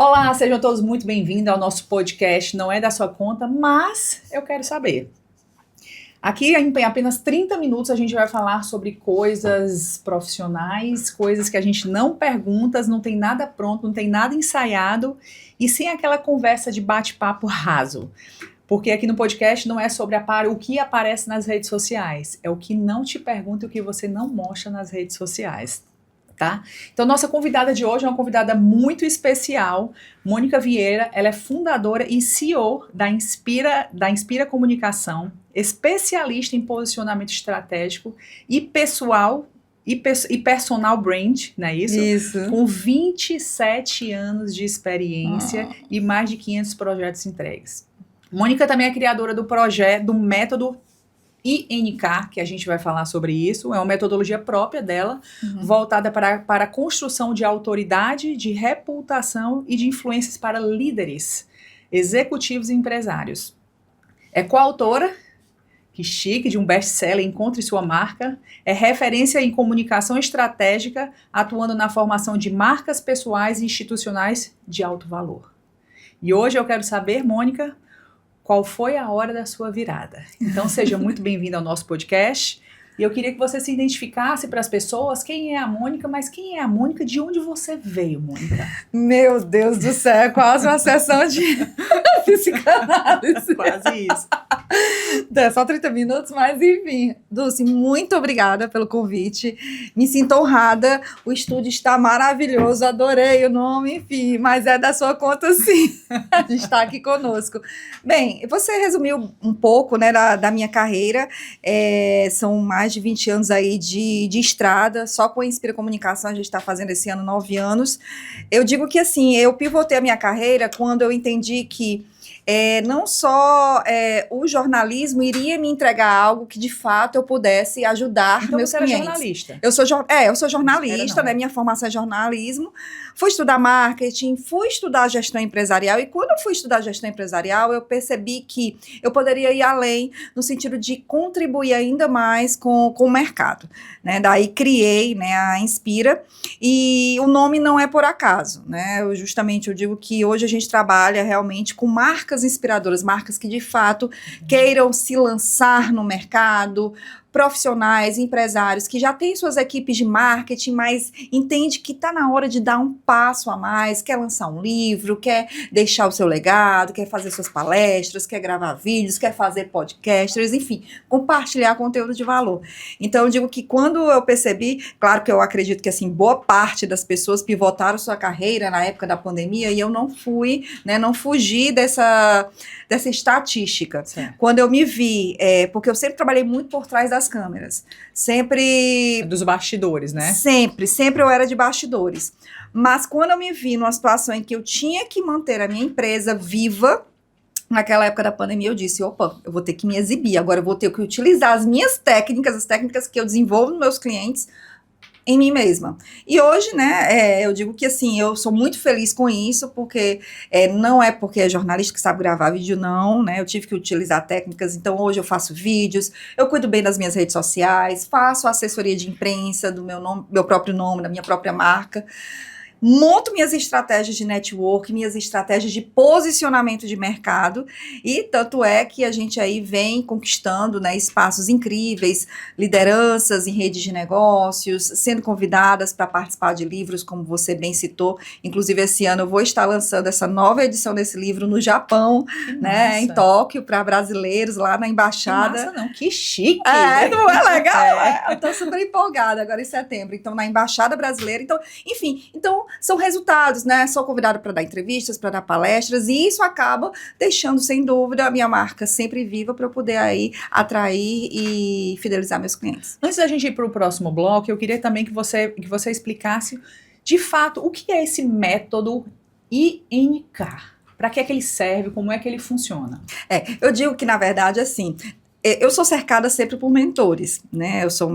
Olá, sejam todos muito bem-vindos ao nosso podcast. Não é da sua conta, mas eu quero saber. Aqui, em apenas 30 minutos, a gente vai falar sobre coisas profissionais, coisas que a gente não pergunta, não tem nada pronto, não tem nada ensaiado, e sem aquela conversa de bate-papo raso. Porque aqui no podcast não é sobre o que aparece nas redes sociais, é o que não te pergunta e o que você não mostra nas redes sociais. Tá? Então, nossa convidada de hoje é uma convidada muito especial, Mônica Vieira. Ela é fundadora e CEO da Inspira Comunicação, especialista em posicionamento estratégico e pessoal e personal brand, não é isso? Isso. Com 27 anos de experiência e mais de 500 projetos entregues. Mônica também é criadora do método INK, que a gente vai falar sobre isso, é uma metodologia própria dela, voltada para a construção de autoridade, de reputação e de influências para líderes, executivos e empresários. É coautora, que chique, de um best-seller, Encontre Sua Marca, é referência em comunicação estratégica, atuando na formação de marcas pessoais e institucionais de alto valor. E hoje eu quero saber, Mônica, qual foi a hora da sua virada? Então, seja muito bem-vindo ao nosso podcast. E eu queria que você se identificasse para as pessoas quem é a Mônica, mas quem é a Mônica, de onde você veio, Mônica? Meu Deus do céu, é quase uma sessão de psicanálise. Quase isso. É só 30 minutos, mas enfim. Dulce, muito obrigada pelo convite. Me sinto honrada. O estúdio está maravilhoso, adorei o nome, enfim, mas é da sua conta sim. A gente está aqui conosco. Bem, você resumiu um pouco, né, da minha carreira. São mais de 20 anos aí de estrada, só com a Inspira Comunicação, a gente está fazendo esse ano 9 anos. Eu digo que assim, eu pivotei a minha carreira quando eu entendi que não só o jornalismo iria me entregar algo que de fato eu pudesse ajudar então, meus você clientes. Era jornalista? Eu sou jornalista, né? Minha formação é jornalismo. Fui estudar marketing, fui estudar gestão empresarial, e quando eu fui estudar gestão empresarial, eu percebi que eu poderia ir além no sentido de contribuir ainda mais com o mercado, né? Daí criei, né, a Inspira, e o nome não é por acaso, né? Eu digo que hoje a gente trabalha realmente com marcas inspiradoras, marcas que de fato queiram se lançar no mercado, profissionais, empresários que já têm suas equipes de marketing, mas entende que está na hora de dar um passo a mais, quer lançar um livro, quer deixar o seu legado, quer fazer suas palestras, quer gravar vídeos, quer fazer podcasts, enfim, compartilhar conteúdo de valor. Então, eu digo que quando eu percebi, claro que eu acredito que assim, boa parte das pessoas pivotaram sua carreira na época da pandemia, e eu não fui, né, não fugi dessa estatística. Certo. Quando eu me vi, porque eu sempre trabalhei muito por trás das câmeras, sempre... Dos bastidores, né? Sempre eu era de bastidores. Mas quando eu me vi numa situação em que eu tinha que manter a minha empresa viva, naquela época da pandemia, eu disse, opa, eu vou ter que me exibir, agora eu vou ter que utilizar as minhas técnicas, as técnicas que eu desenvolvo nos meus clientes, em mim mesma. E hoje, né, eu digo que assim, eu sou muito feliz com isso, porque não é porque é jornalista que sabe gravar vídeo, não, né, eu tive que utilizar técnicas, então hoje eu faço vídeos, eu cuido bem das minhas redes sociais, faço assessoria de imprensa do meu próprio nome, da minha própria marca, monto minhas estratégias de network, minhas estratégias de posicionamento de mercado, e tanto é que a gente aí vem conquistando, né, espaços incríveis, lideranças em redes de negócios, sendo convidadas para participar de livros, como você bem citou. Inclusive, esse ano eu vou estar lançando essa nova edição desse livro no Japão, né, em Tóquio, para brasileiros, lá na embaixada. Que massa, não, que chique! Não é legal? Eu tô super empolgada agora em setembro, então na embaixada brasileira, então, enfim, então são resultados, né? Sou convidada para dar entrevistas, para dar palestras, e isso acaba deixando, sem dúvida, a minha marca sempre viva para eu poder aí atrair e fidelizar meus clientes. Antes da gente ir para o próximo bloco, eu queria também que você explicasse, de fato, o que é esse método INK? Para que é que ele serve? Como é que ele funciona? Eu digo que, na verdade, assim, eu sou cercada sempre por mentores, né? Eu sou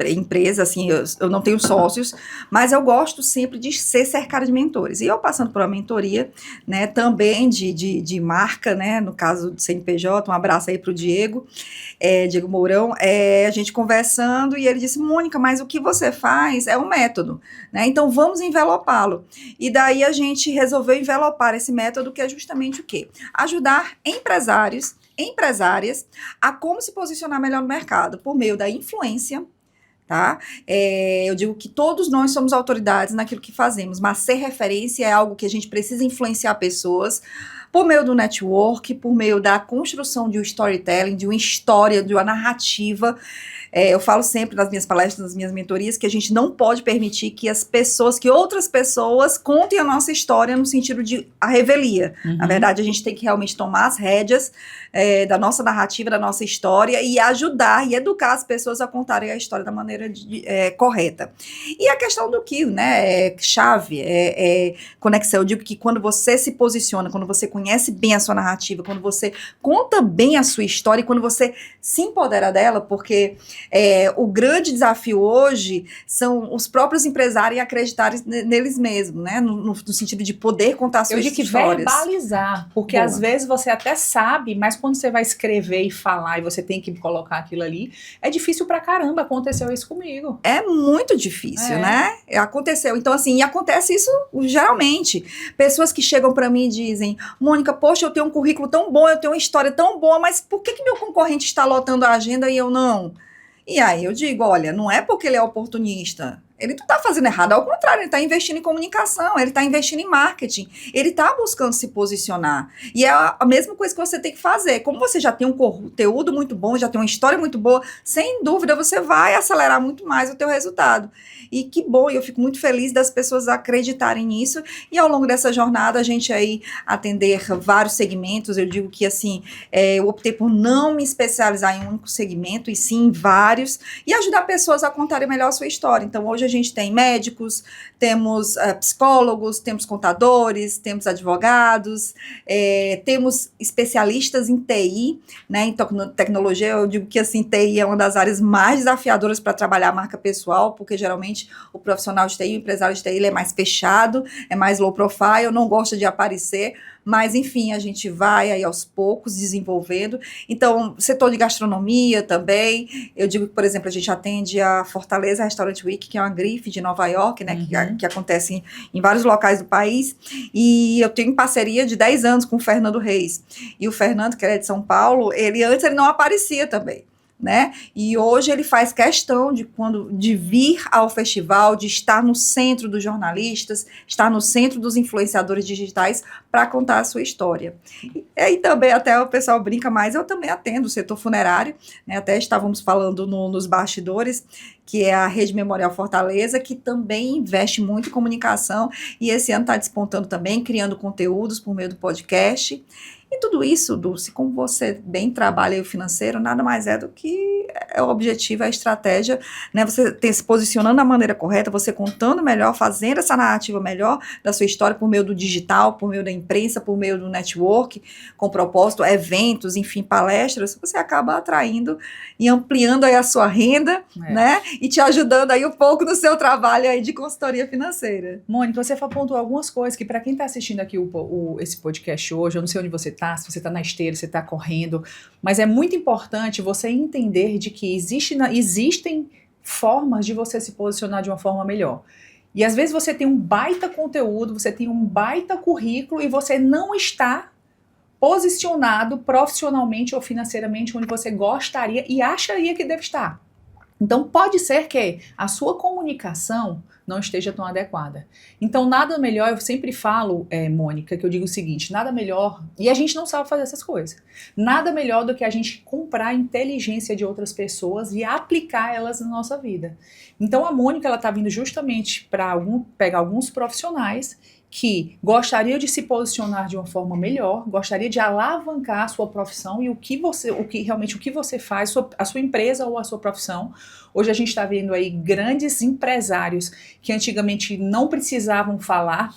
empresa, assim, eu não tenho sócios, mas eu gosto sempre de ser cercada de mentores. E eu passando por uma mentoria, né, também de marca, né, no caso do CNPJ, um abraço aí para o Diego Mourão, a gente conversando e ele disse, Mônica, mas o que você faz é um método, né? Então vamos envelopá-lo. E daí a gente resolveu envelopar esse método que é justamente o quê? Ajudar empresárias a como se posicionar melhor no mercado, por meio da influência, tá? Eu digo que todos nós somos autoridades naquilo que fazemos, mas ser referência é algo que a gente precisa influenciar pessoas por meio do network, por meio da construção de um storytelling, de uma história, de uma narrativa. Eu falo sempre nas minhas palestras, nas minhas mentorias, que a gente não pode permitir que outras pessoas contem a nossa história no sentido de a revelia. Uhum. Na verdade, a gente tem que realmente tomar as rédeas da nossa narrativa, da nossa história e ajudar e educar as pessoas a contarem a história da maneira correta. E a questão do que, né, chave, conexão. Eu digo que quando você se posiciona, quando você conhece bem a sua narrativa, quando você conta bem a sua história e quando você se empodera dela, porque o grande desafio hoje são os próprios empresários acreditarem neles mesmos, né? No sentido de poder contar suas histórias. Eu digo que verbalizar, porque às vezes você até sabe, mas quando você vai escrever e falar e você tem que colocar aquilo ali, é difícil pra caramba. Aconteceu isso comigo. É muito difícil, né? Aconteceu. Então, assim, e acontece isso geralmente. Pessoas que chegam pra mim e dizem, Mônica, poxa, eu tenho um currículo tão bom, eu tenho uma história tão boa, mas por que meu concorrente está lotando a agenda e eu não? E aí eu digo, olha, não é porque ele é oportunista, ele não está fazendo errado, ao contrário, ele está investindo em comunicação, ele está investindo em marketing, ele está buscando se posicionar. E é a mesma coisa que você tem que fazer. Como você já tem um conteúdo muito bom, já tem uma história muito boa, sem dúvida você vai acelerar muito mais o teu resultado. E que bom, eu fico muito feliz das pessoas acreditarem nisso. E ao longo dessa jornada, a gente aí atender vários segmentos. Eu digo que, assim, eu optei por não me especializar em um único segmento, e sim em vários, e ajudar pessoas a contarem melhor a sua história. Então, hoje a gente tem médicos, temos psicólogos, temos contadores, temos advogados, temos especialistas em TI, né, em tecnologia. Eu digo que, assim, TI é uma das áreas mais desafiadoras para trabalhar a marca pessoal, porque geralmente o profissional de TI, o empresário de TI, ele é mais fechado, é mais low profile, não gosta de aparecer, mas enfim, a gente vai aí aos poucos desenvolvendo. Então, setor de gastronomia também, eu digo que, por exemplo, a gente atende a Fortaleza Restaurant Week, que é uma grife de Nova York, né, que acontece em vários locais do país, e eu tenho parceria de 10 anos com o Fernando Reis, e o Fernando, que é de São Paulo, antes ele não aparecia também, né? E hoje ele faz questão de vir ao festival, de estar no centro dos jornalistas, estar no centro dos influenciadores digitais para contar a sua história. E aí também até o pessoal brinca, mas eu também atendo o setor funerário, né? Até estávamos falando nos bastidores, que é a Rede Memorial Fortaleza, que também investe muito em comunicação, e esse ano está despontando também, criando conteúdos por meio do podcast. E tudo isso, Dulce, como você bem trabalha o financeiro, nada mais é do que o objetivo, a estratégia, né? Você se posicionando da maneira correta, você contando melhor, fazendo essa narrativa melhor da sua história por meio do digital, por meio da imprensa, por meio do network, com propósito, eventos, enfim, palestras, você acaba atraindo e ampliando aí a sua renda, né? E te ajudando aí um pouco no seu trabalho aí de consultoria financeira. Mônica, você apontou algumas coisas que, para quem está assistindo aqui esse podcast hoje, eu não sei onde você está, se você está na esteira, se você está correndo, mas é muito importante você entender de que existem formas de você se posicionar de uma forma melhor. E às vezes você tem um baita conteúdo, você tem um baita currículo e você não está posicionado profissionalmente ou financeiramente onde você gostaria e acharia que deve estar. Então pode ser que a sua comunicação não esteja tão adequada. Então nada melhor, eu sempre falo, Mônica, que eu digo o seguinte, nada melhor, e a gente não sabe fazer essas coisas, nada melhor do que a gente comprar a inteligência de outras pessoas e aplicar elas na nossa vida. Então a Mônica, ela está vindo justamente para pegar alguns profissionais que gostariam de se posicionar de uma forma melhor, gostaria de alavancar a sua profissão e o que você faz, a sua empresa ou a sua profissão. Hoje a gente está vendo aí grandes empresários que antigamente não precisavam falar,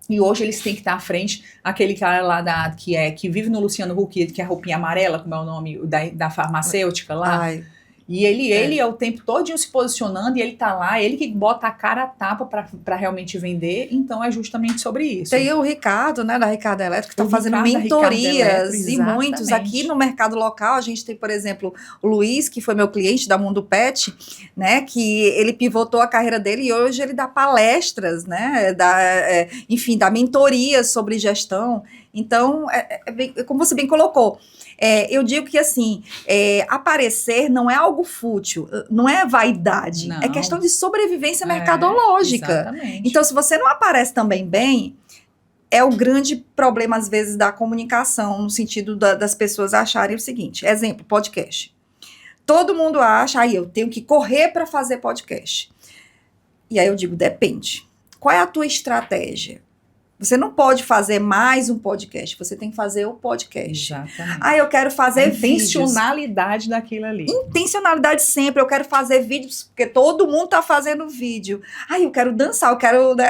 E hoje eles têm que estar à frente, aquele cara lá que vive no Luciano Huck, que é a roupinha amarela, como é o nome da farmacêutica lá. Ai, E ele é o tempo todinho se posicionando, e ele tá lá, ele que bota a cara a tapa pra realmente vender, então é justamente sobre isso. tem o Ricardo, né, da Ricardo Elétrico, que está fazendo Ricardo da mentorias, Ricardo e muitos. Aqui no mercado local, a gente tem, por exemplo, o Luiz, que foi meu cliente da Mundo Pet, né, que ele pivotou a carreira dele e hoje ele dá palestras, né, enfim, dá mentorias sobre gestão. Então, como você bem colocou, eu digo que, assim, aparecer não é algo fútil, não é vaidade, Não. é questão de sobrevivência mercadológica. Exatamente. Então, se você não aparece também bem, é o grande problema, às vezes, da comunicação, no sentido das pessoas acharem o seguinte, exemplo, podcast. Todo mundo acha, eu tenho que correr para fazer podcast. E aí eu digo, depende. Qual é a tua estratégia? Você não pode fazer mais um podcast, você tem que fazer o podcast. Exatamente. Eu quero fazer vídeos. Intencionalidade daquilo ali. Intencionalidade sempre, eu quero fazer vídeos, porque todo mundo tá fazendo vídeo. Eu quero dançar, eu quero, né,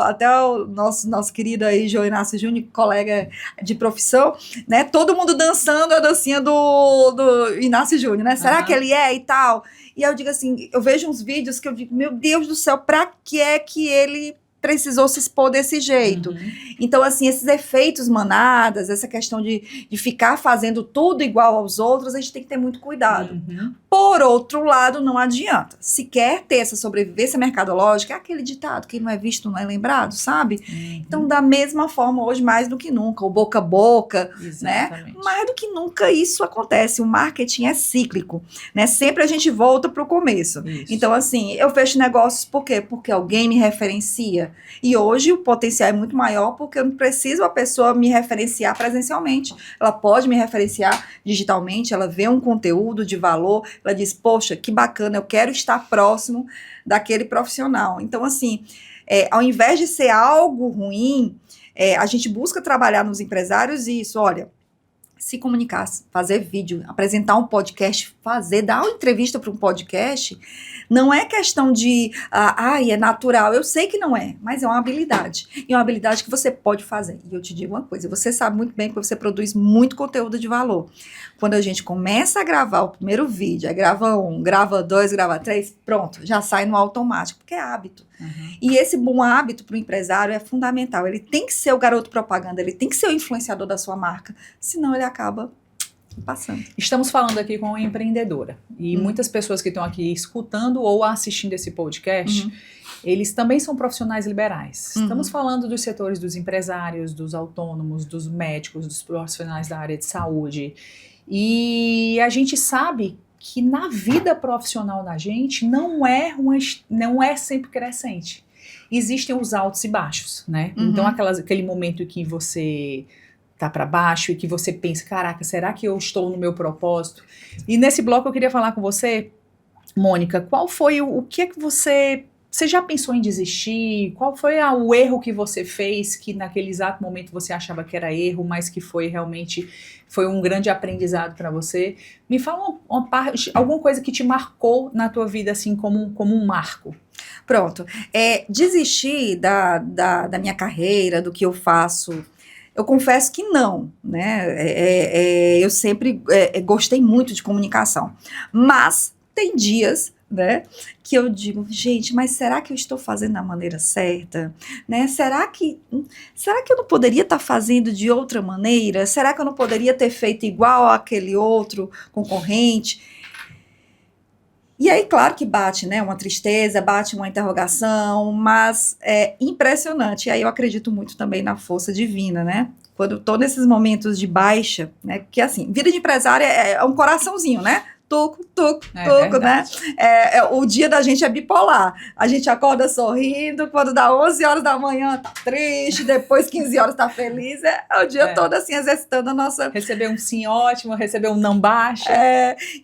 até o nosso querido aí, João Inácio Júnior, colega de profissão, né, todo mundo dançando a dancinha do Inácio Júnior, né, será que ele é e tal? E eu digo assim, eu vejo uns vídeos que eu digo, meu Deus do céu, pra que é que ele precisou se expor desse jeito? Então, assim, esses efeitos manadas, essa questão de ficar fazendo tudo igual aos outros, a gente tem que ter muito cuidado. Por outro lado, não adianta. Se quer ter essa sobrevivência mercadológica, é aquele ditado, quem não é visto não é lembrado, sabe? Então, da mesma forma, hoje, mais do que nunca, o boca a boca, né? Mais do que nunca isso acontece. O marketing é cíclico, né? Sempre a gente volta para o começo. Isso. Então, assim, eu fecho negócios por quê? Porque alguém me referencia. E hoje o potencial é muito maior porque eu não preciso a pessoa me referenciar presencialmente. Ela pode me referenciar digitalmente, ela vê um conteúdo de valor, ela diz, poxa, que bacana, eu quero estar próximo daquele profissional. Então, assim, ao invés de ser algo ruim, a gente busca trabalhar nos empresários isso, olha, se comunicar, fazer vídeo, apresentar um podcast, dar uma entrevista para um podcast, não é questão de, é natural, eu sei que não é, mas é uma habilidade, e é uma habilidade que você pode fazer. E eu te digo uma coisa, você sabe muito bem que você produz muito conteúdo de valor. Quando a gente começa a gravar o primeiro vídeo, aí grava 1, grava 2, grava 3, pronto, já sai no automático, porque é hábito. E esse bom hábito para o empresário é fundamental. Ele tem que ser o garoto propaganda, ele tem que ser o influenciador da sua marca, senão ele acaba passando. Estamos falando aqui com uma empreendedora. E muitas pessoas que estão aqui escutando ou assistindo esse podcast, eles também são profissionais liberais. Estamos falando dos setores dos empresários, dos autônomos, dos médicos, dos profissionais da área de saúde. E a gente sabe que na vida profissional da gente não é sempre crescente. Existem os altos e baixos, né? Então aquele momento em que você tá para baixo e que você pensa, caraca, será que eu estou no meu propósito? E nesse bloco eu queria falar com você, Mônica, qual foi o que é que você já pensou em desistir? Qual foi o erro que você fez, que naquele exato momento você achava que era erro, mas que foi realmente um grande aprendizado para você? Me fala alguma coisa que te marcou na tua vida, assim, como um marco. Pronto. Desistir da minha carreira, do que eu faço, eu confesso que não, né? Eu sempre gostei muito de comunicação, mas tem dias, né, que eu digo, gente, mas será que eu estou fazendo da maneira certa? Né? Será que eu não poderia estar fazendo de outra maneira? Será que eu não poderia ter feito igual àquele outro concorrente? E aí, claro que bate, né, uma tristeza, bate uma interrogação, mas é impressionante. E aí eu acredito muito também na força divina, né? Quando eu tô nesses momentos de baixa, né, porque assim, vida de empresária é um coraçãozinho, né? Tuco, né? O dia da gente é bipolar. A gente acorda sorrindo, quando dá 11 horas da manhã tá triste, depois 15 horas tá feliz. O dia todo assim, exercitando a nossa... Receber um sim ótimo, receber um não baixa.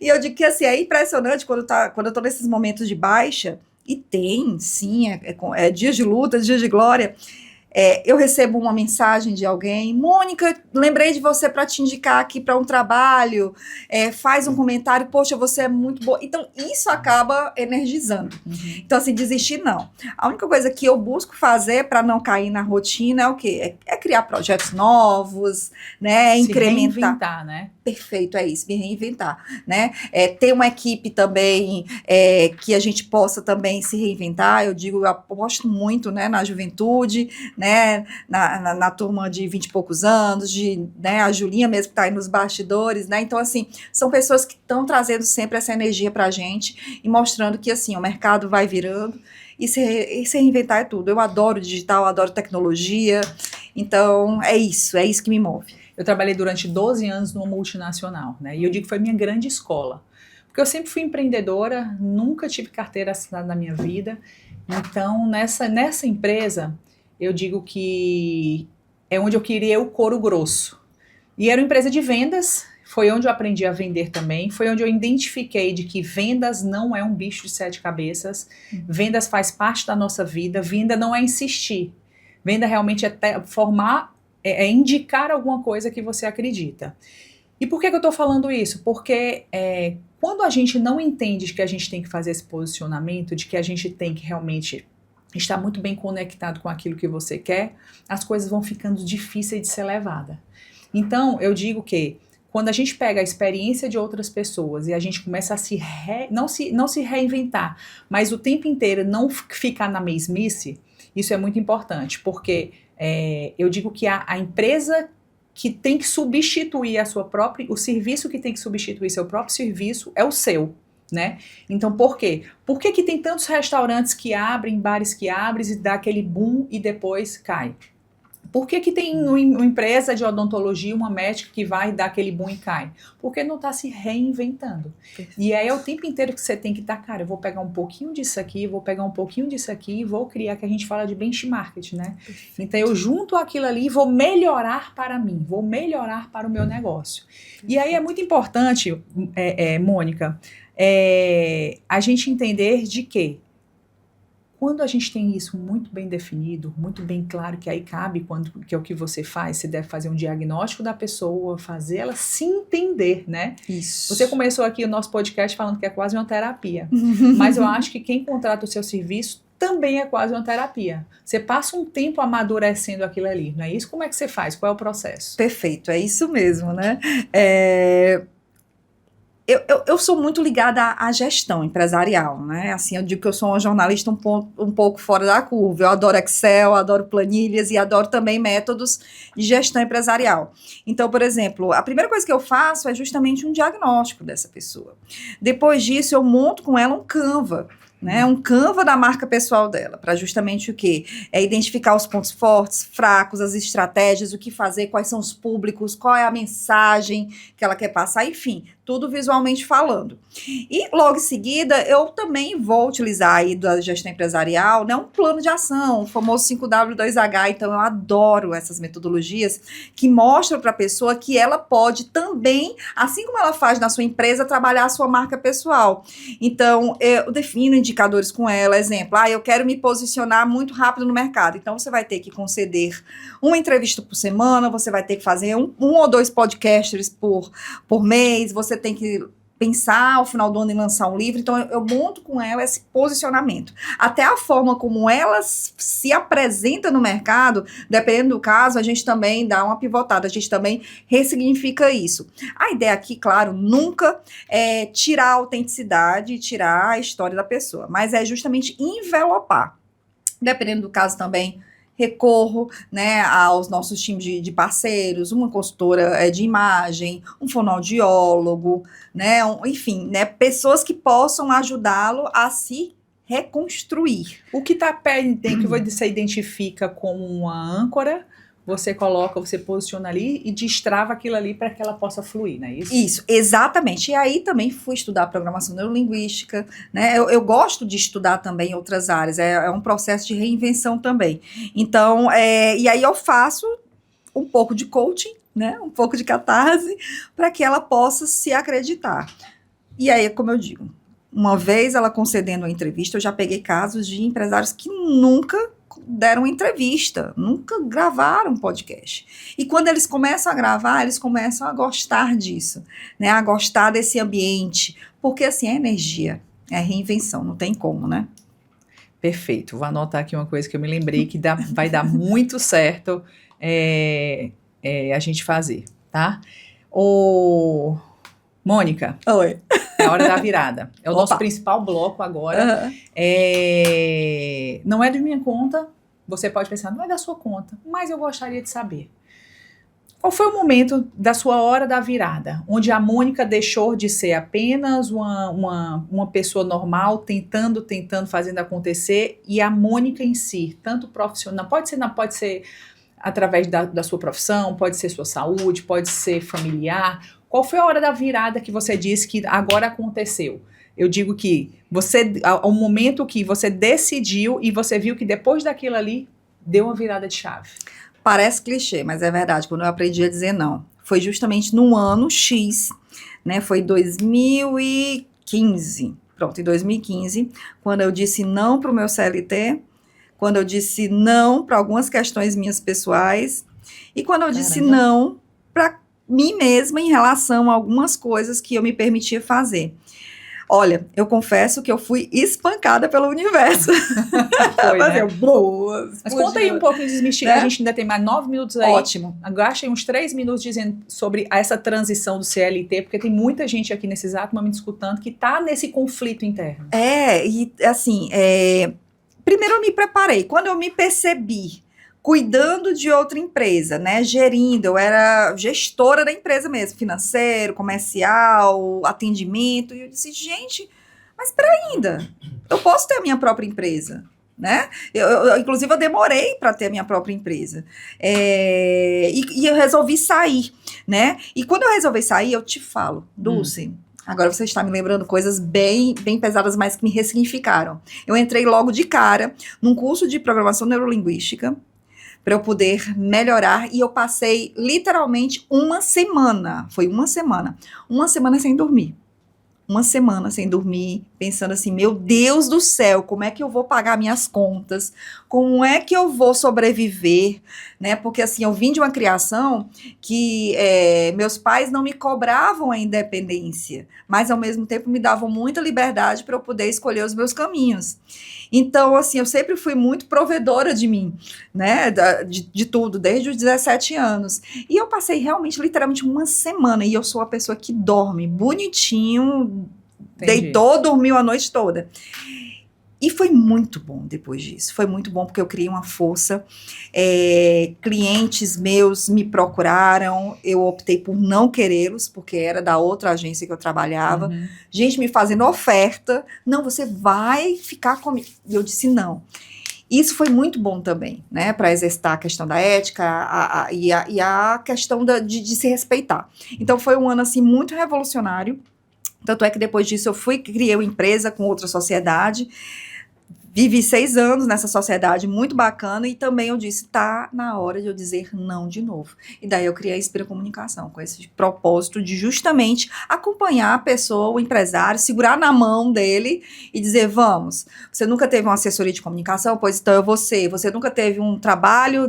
E eu digo que assim, é impressionante quando eu tô nesses momentos de baixa, e tem, sim, dias de luta, dias de glória. Eu recebo uma mensagem de alguém, Mônica, lembrei de você para te indicar aqui para um trabalho, faz um comentário, poxa, você é muito boa. Então, isso acaba energizando. Então, assim, desistir não. A única coisa que eu busco fazer para não cair na rotina é o quê? É criar projetos novos, né? Se incrementar. reinventar, né? Perfeito, é isso, me reinventar, né? Ter uma equipe também que a gente possa também se reinventar. Eu aposto muito, né, na juventude, né, na turma de 20 e poucos anos, né, a Julinha mesmo que está aí nos bastidores, né? Então, assim, são pessoas que estão trazendo sempre essa energia para a gente e mostrando que, assim, o mercado vai virando e se reinventar é tudo. Eu adoro digital, adoro tecnologia, então é isso que me move. Eu trabalhei durante 12 anos numa multinacional, né? E eu digo que foi minha grande escola. Porque eu sempre fui empreendedora, nunca tive carteira assinada na minha vida. Então, nessa empresa, eu digo que é onde eu queria o couro grosso. E era uma empresa de vendas, foi onde eu aprendi a vender também, foi onde eu identifiquei de que vendas não é um bicho de 7 cabeças, vendas faz parte da nossa vida, venda não é insistir, venda realmente é formar, é indicar alguma coisa que você acredita. E por que eu estou falando isso? Porque quando a gente não entende de que a gente tem que fazer esse posicionamento, de que a gente tem que realmente estar muito bem conectado com aquilo que você quer, as coisas vão ficando difíceis de ser levada. Então, eu digo que quando a gente pega a experiência de outras pessoas e a gente começa a não se reinventar, mas o tempo inteiro não ficar na mesmice, isso é muito importante, porque eu digo que a empresa que tem que substituir o serviço que tem que substituir seu próprio serviço é o seu, né? Então, por quê? Por que tem tantos restaurantes que abrem, bares que abrem e dá aquele boom e depois cai? Por que tem uma empresa de odontologia, uma médica que vai dar aquele boom e cai? Porque não está se reinventando. E aí é o tempo inteiro que você tem que estar, cara, eu vou pegar um pouquinho disso aqui, vou pegar um pouquinho disso aqui e vou criar, que a gente fala de benchmark, né? Então eu junto aquilo ali e vou melhorar para mim, vou melhorar para o meu negócio. E aí é muito importante, Mônica, a gente entender de que quando a gente tem isso muito bem definido, muito bem claro, que aí cabe que é o que você faz, você deve fazer um diagnóstico da pessoa, fazer ela se entender, né? Isso. Você começou aqui o nosso podcast falando que é quase uma terapia, mas eu acho que quem contrata o seu serviço também é quase uma terapia. Você passa um tempo amadurecendo aquilo ali, não é isso? Como é que você faz? Qual é o processo? Perfeito, é isso mesmo, né? Eu sou muito ligada à gestão empresarial, né? Assim, eu digo que eu sou uma jornalista um pouco fora da curva. Eu adoro Excel, adoro planilhas e adoro também métodos de gestão empresarial. Então, por exemplo, a primeira coisa que eu faço é justamente um diagnóstico dessa pessoa. Depois disso, eu monto com ela um Canva, né, um Canva da marca pessoal dela, para justamente o quê? Identificar os pontos fortes, fracos, as estratégias, o que fazer, quais são os públicos, qual é a mensagem que ela quer passar, enfim, tudo visualmente falando. E logo em seguida, eu também vou utilizar aí da gestão empresarial, né, um plano de ação, o famoso 5W2H, então eu adoro essas metodologias que mostram para a pessoa que ela pode também, assim como ela faz na sua empresa, trabalhar a sua marca pessoal. Então, eu defino indicadores com ela, exemplo, eu quero me posicionar muito rápido no mercado, então você vai ter que conceder uma entrevista por semana, você vai ter que fazer um ou dois podcasts por mês, você tem que pensar ao final do ano em lançar um livro, então eu monto com ela esse posicionamento. Até a forma como ela se apresenta no mercado, dependendo do caso, a gente também dá uma pivotada, a gente também ressignifica isso. A ideia aqui, claro, nunca é tirar a autenticidade, tirar a história da pessoa, mas é justamente envelopar. Dependendo do caso também, recorro, né, aos nossos times de parceiros, uma consultora de imagem, um fonoaudiólogo, né, enfim, né, pessoas que possam ajudá-lo a se reconstruir. O que está pendente, que você identifica como uma âncora, você coloca, você posiciona ali e destrava aquilo ali para que ela possa fluir, não é isso? Isso, exatamente. E aí também fui estudar programação neurolinguística, né? Eu gosto de estudar também outras áreas, é um processo de reinvenção também. Então, e aí eu faço um pouco de coaching, né? Um pouco de catarse, para que ela possa se acreditar. E aí, como eu digo, uma vez ela concedendo a entrevista, eu já peguei casos de empresários que nunca deram entrevista, nunca gravaram podcast. E quando eles começam a gravar, eles começam a gostar disso, né? A gostar desse ambiente. Porque, assim, é energia, é reinvenção, não tem como, né? Perfeito. Vou anotar aqui uma coisa que eu me lembrei que vai dar muito certo a gente fazer, tá? Ô, Mônica, Oi. é a hora da virada. É o Opa. nosso principal bloco agora. Uhum. Não é de minha conta, você pode pensar, não é da sua conta, mas eu gostaria de saber. Qual foi o momento da sua hora da virada, onde a Mônica deixou de ser apenas uma pessoa normal, tentando, fazendo acontecer, e a Mônica em si, tanto profissional, pode ser através da sua profissão, pode ser sua saúde, pode ser familiar. Qual foi a hora da virada que você disse que agora aconteceu? Eu digo que ao momento que você decidiu e você viu que depois daquilo ali, deu uma virada de chave. Parece clichê, mas é verdade, quando eu aprendi a dizer não. Foi justamente no ano X, né? Foi 2015. Pronto, em 2015, quando eu disse não para o meu CLT, quando eu disse não para algumas questões minhas pessoais, e quando eu disse não para mim mesma em relação a algumas coisas que eu me permitia fazer. Olha, eu confesso que eu fui espancada pelo universo. Foi, né? Mas conta aí um pouquinho, desmistifica, né? A gente ainda tem mais 9 minutos aí. Ótimo. Gastei uns 3 minutos dizendo sobre essa transição do CLT, porque tem muita gente aqui nesse exato momento escutando que tá nesse conflito interno. E assim, primeiro eu me preparei. Quando eu me percebi cuidando de outra empresa, né, gerindo, eu era gestora da empresa mesmo, financeiro, comercial, atendimento, e eu disse, gente, mas espera ainda, eu posso ter a minha própria empresa, né, inclusive eu demorei para ter a minha própria empresa, e eu resolvi sair, né, e quando eu resolvi sair, eu te falo, Dulce, agora você está me lembrando coisas bem, bem pesadas, mas que me ressignificaram. Eu entrei logo de cara num curso de programação neurolinguística, para eu poder melhorar, e eu passei literalmente uma semana sem dormir. Uma semana sem dormir, pensando assim, meu Deus do céu, como é que eu vou pagar minhas contas? Como é que eu vou sobreviver? Né? Porque assim, eu vim de uma criação que meus pais não me cobravam a independência, mas ao mesmo tempo me davam muita liberdade para eu poder escolher os meus caminhos. Então, assim, eu sempre fui muito provedora de mim, né, de tudo, desde os 17 anos. E eu passei realmente, literalmente, uma semana, e eu sou a pessoa que dorme bonitinho, deitou, dormiu a noite toda. E foi muito bom depois disso, foi muito bom porque eu criei uma força, clientes meus me procuraram, eu optei por não querê-los, porque era da outra agência que eu trabalhava, gente me fazendo oferta, não, você vai ficar comigo, eu disse não. Isso foi muito bom também, né, para exercitar a questão da ética e a questão de se respeitar. Então foi um ano assim muito revolucionário, tanto é que depois disso eu criei uma empresa com outra sociedade, vivi 6 anos nessa sociedade muito bacana, e também eu disse, tá na hora de eu dizer não de novo. E daí eu criei a Inspira Comunicação, com esse propósito de justamente acompanhar a pessoa, o empresário, segurar na mão dele e dizer, vamos, você nunca teve uma assessoria de comunicação? Pois então eu vou ser. Você nunca teve um trabalho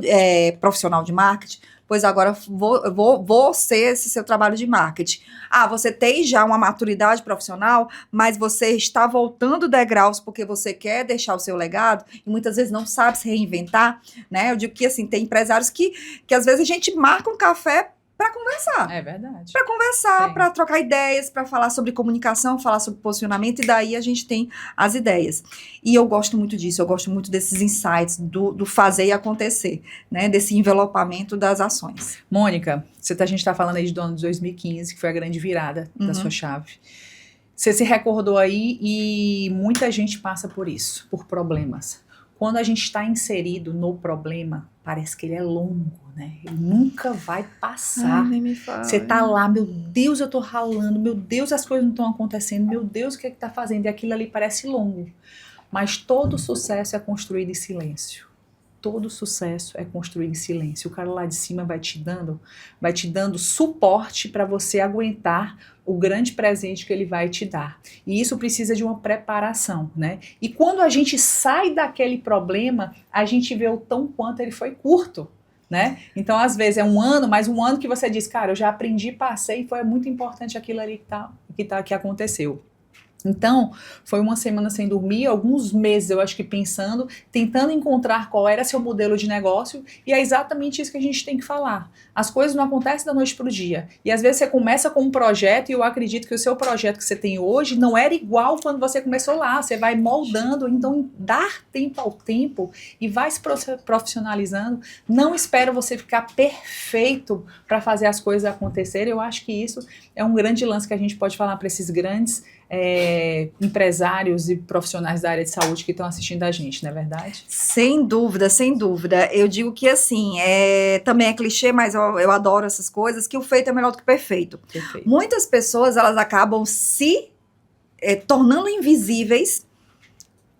profissional de marketing? Pois agora vou ser esse seu trabalho de marketing. Você tem já uma maturidade profissional, mas você está voltando degraus porque você quer deixar o seu legado e muitas vezes não sabe se reinventar, né? Eu digo que, assim, tem empresários que às vezes a gente marca um café para conversar. É verdade. Para conversar, para trocar ideias, para falar sobre comunicação, falar sobre posicionamento, e daí a gente tem as ideias. E eu gosto muito disso, eu gosto muito desses insights, do fazer e acontecer, né? Desse envelopamento das ações. Mônica, a gente está falando aí do ano de 2015, que foi a grande virada da sua chave. Você se recordou aí, e muita gente passa por isso, por problemas. Quando a gente está inserido no problema, parece que ele é longo, né? Ele nunca vai passar. Nem me fala. Você tá lá, meu Deus, eu tô ralando, meu Deus, as coisas não estão acontecendo, meu Deus, o que é que tá fazendo? E aquilo ali parece longo. Mas todo sucesso é construído em silêncio. todo sucesso é construído em silêncio. O cara lá de cima vai te dando suporte para você aguentar o grande presente que ele vai te dar. E isso precisa de uma preparação, né? E quando a gente sai daquele problema, a gente vê o tão quanto ele foi curto, né? Então, às vezes é um ano, mas um ano que você diz, cara, eu já aprendi, passei, foi muito importante aquilo ali que aconteceu. Então, foi uma semana sem dormir, alguns meses, eu acho que pensando, tentando encontrar qual era seu modelo de negócio, e é exatamente isso que a gente tem que falar. As coisas não acontecem da noite para o dia. E às vezes você começa com um projeto, e eu acredito que o seu projeto que você tem hoje não era igual quando você começou lá. Você vai moldando, então dar tempo ao tempo e vai se profissionalizando. Não espera você ficar perfeito para fazer as coisas acontecerem. Eu acho que isso é um grande lance que a gente pode falar para esses grandes empresários e profissionais da área de saúde que estão assistindo a gente, não é verdade? Sem dúvida, sem dúvida. Eu digo que assim, também é clichê, mas eu adoro essas coisas, que o feito é melhor do que o perfeito. Perfeito. Muitas pessoas, elas acabam se tornando invisíveis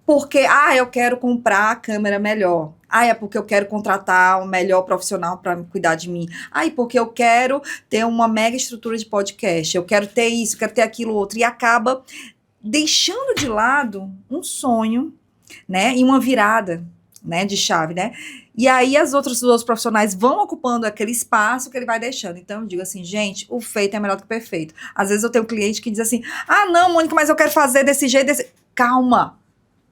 porque, eu quero comprar a câmera melhor. É porque eu quero contratar um melhor profissional para cuidar de mim. E porque eu quero ter uma mega estrutura de podcast. Eu quero ter isso, eu quero ter aquilo outro. E acaba deixando de lado um sonho, né? E uma virada, né? De chave, né? E aí os outros profissionais vão ocupando aquele espaço que ele vai deixando. Então eu digo assim, gente, o feito é melhor do que o perfeito. Às vezes eu tenho um cliente que diz assim, não, Mônica, mas eu quero fazer desse jeito, Calma,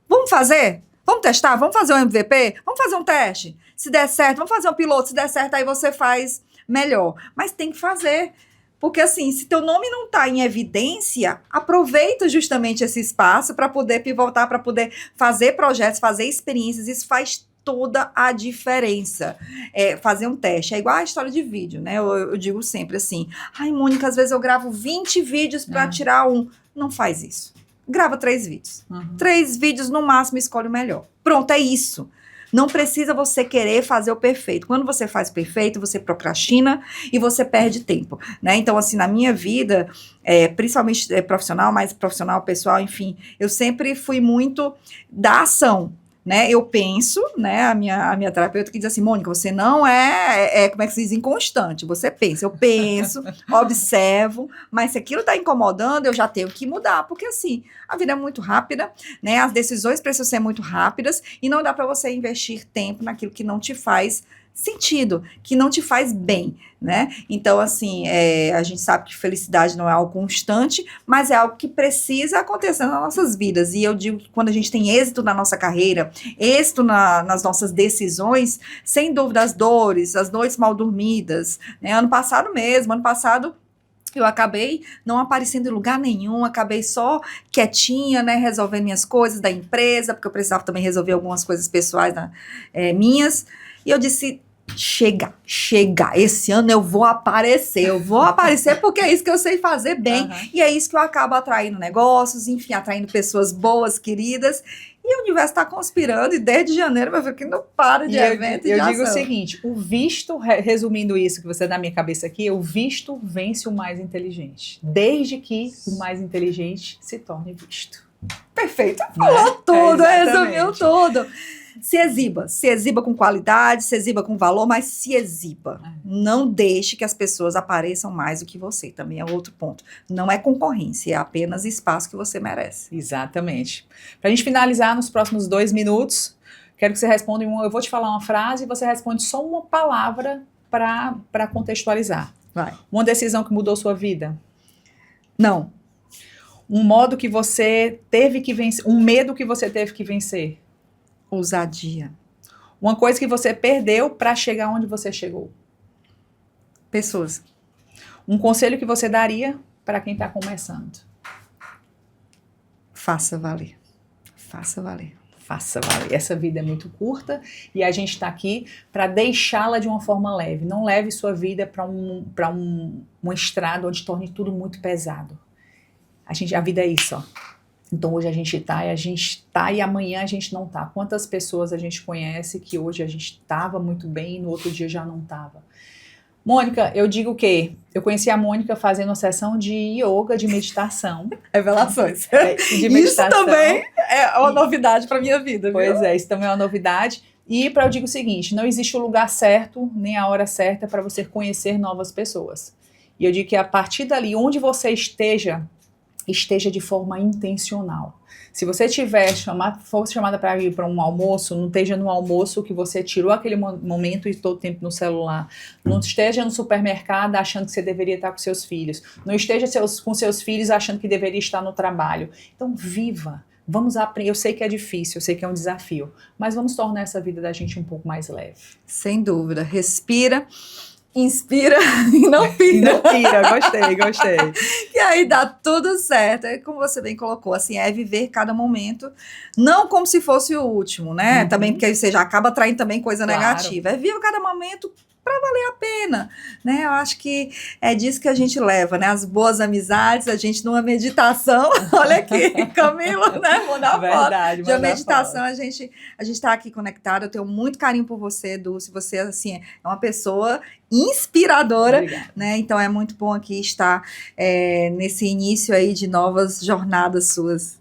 vamos fazer? Vamos testar? Vamos fazer um MVP? Vamos fazer um teste? Se der certo, vamos fazer um piloto. Se der certo, aí você faz melhor. Mas tem que fazer. Porque assim, se teu nome não está em evidência, aproveita justamente esse espaço para poder pivotar, para poder fazer projetos, fazer experiências. Isso faz toda a diferença. Fazer um teste. É igual a história de vídeo, né? Eu digo sempre assim, Mônica, às vezes eu gravo 20 vídeos para tirar um. Não faz isso. Grava 3 vídeos. 3 vídeos no máximo, escolhe o melhor. Pronto, é isso. Não precisa você querer fazer o perfeito. Quando você faz perfeito, você procrastina e você perde tempo, né? Então, assim, na minha vida, principalmente profissional, mais profissional, pessoal, enfim, eu sempre fui muito da ação, né? Eu penso, né? A minha terapeuta que diz assim, Mônica, você não como é que se diz, inconstante. Você pensa, eu penso, observo, mas se aquilo está incomodando, eu já tenho que mudar, porque assim, a vida é muito rápida, né? As decisões precisam ser muito rápidas e não dá para você investir tempo naquilo que não te faz sentido, que não te faz bem, né? Então, assim, a gente sabe que felicidade não é algo constante, mas é algo que precisa acontecer nas nossas vidas. E eu digo que quando a gente tem êxito na nossa carreira, êxito nas nossas decisões, sem dúvida as dores, as noites mal dormidas, né? Ano passado eu acabei não aparecendo em lugar nenhum, acabei só quietinha, né, resolvendo minhas coisas da empresa, porque eu precisava também resolver algumas coisas pessoais minhas. E eu disse, chega, esse ano eu vou aparecer porque é isso que eu sei fazer bem, e é isso que eu acabo atraindo negócios, enfim, atraindo pessoas boas, queridas, e o universo está conspirando, e desde janeiro, meu filho, que não para de evento e de ação. Eu digo o seguinte, o visto, resumindo isso que você dá na minha cabeça aqui, o visto vence o mais inteligente, desde que o mais inteligente se torne visto. Perfeito, falou tudo, resumiu tudo. Se exiba com qualidade, se exiba com valor, mas se exiba. Não deixe que as pessoas apareçam mais do que você, também é outro ponto. Não é concorrência, é apenas espaço que você merece. Exatamente. Para a gente finalizar nos próximos 2 minutos, quero que você responda eu vou te falar uma frase e você responde só uma palavra para contextualizar. Vai. Uma decisão que mudou sua vida? Não. Um modo que você teve que vencer, um medo que você teve que vencer? Ousadia. Uma coisa que você perdeu para chegar onde você chegou? Pessoas. Um conselho que você daria para quem está começando? Faça valer. Faça valer. Faça valer. Essa vida é muito curta e a gente está aqui para deixá-la de uma forma leve. Não leve sua vida para uma estrada onde torne tudo muito pesado. A vida é isso, ó. Então hoje a gente tá e amanhã a gente não tá. Quantas pessoas a gente conhece que hoje a gente tava muito bem e no outro dia já não tava? Mônica, eu digo que eu conheci a Mônica fazendo uma sessão de yoga, de meditação. Revelações. De meditação. Isso também é uma novidade para minha vida, viu? Pois é, isso também é uma novidade. E para eu digo o seguinte, não existe o lugar certo, nem a hora certa para você conhecer novas pessoas. E eu digo que a partir dali, onde você esteja de forma intencional. Se você for chamada para ir para um almoço, não esteja no almoço que você tirou aquele momento e todo o tempo no celular. Não esteja no supermercado achando que você deveria estar com seus filhos. Não esteja com seus filhos achando que deveria estar no trabalho. Então, viva. Vamos aprender. Eu sei que é difícil, eu sei que é um desafio, mas vamos tornar essa vida da gente um pouco mais leve. Sem dúvida. Respira, inspira e não pira. Não pira, gostei. E aí dá tudo certo. É como você bem colocou, assim, é viver cada momento, não como se fosse o último, né? Também porque você já acaba atraindo também coisa negativa. É viver cada momento para valer a pena, né? Eu acho que é disso que a gente leva, né? As boas amizades, a gente numa meditação, olha aqui, Camila, né? Vou dar Verdade, foto. De uma meditação, a gente tá aqui conectado, eu tenho muito carinho por você, Dulce, você, assim, é uma pessoa inspiradora, Obrigada. né? Então é muito bom aqui estar nesse início aí de novas jornadas suas.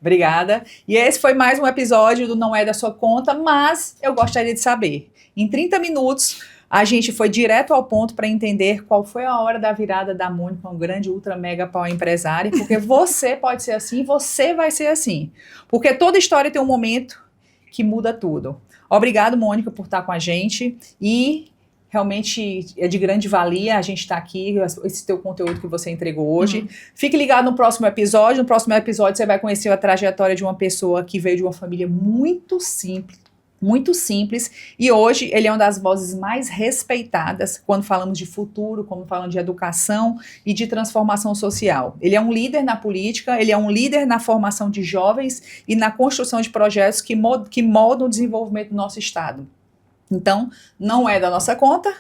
Obrigada. E esse foi mais um episódio do Não É da Sua Conta, mas eu gostaria de saber. Em 30 minutos, a gente foi direto ao ponto para entender qual foi a hora da virada da Mônica, um grande ultra mega power empresária, porque você pode ser assim, você vai ser assim. Porque toda história tem um momento que muda tudo. Obrigado, Mônica, por estar com a gente e realmente é de grande valia a gente estar aqui, esse teu conteúdo que você entregou hoje. Fique ligado no próximo episódio. No próximo episódio você vai conhecer a trajetória de uma pessoa que veio de uma família muito simples, e hoje ele é uma das vozes mais respeitadas quando falamos de futuro, quando falamos de educação e de transformação social. Ele é um líder na política, ele é um líder na formação de jovens e na construção de projetos que moldam o desenvolvimento do nosso estado. Então, não é da nossa conta,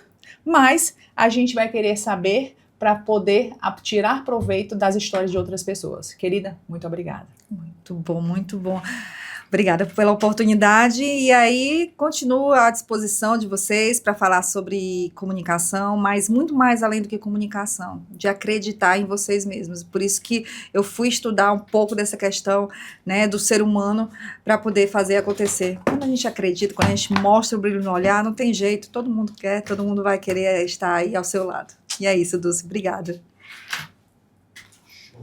mas a gente vai querer saber para poder tirar proveito das histórias de outras pessoas. Querida, muito obrigada. Muito bom, muito bom. Obrigada pela oportunidade e aí continuo à disposição de vocês para falar sobre comunicação, mas muito mais além do que comunicação, de acreditar em vocês mesmos. Por isso que eu fui estudar um pouco dessa questão, né, do ser humano para poder fazer acontecer. Quando a gente acredita, quando a gente mostra o brilho no olhar, não tem jeito, todo mundo quer, todo mundo vai querer estar aí ao seu lado. E é isso, Dulce, obrigada.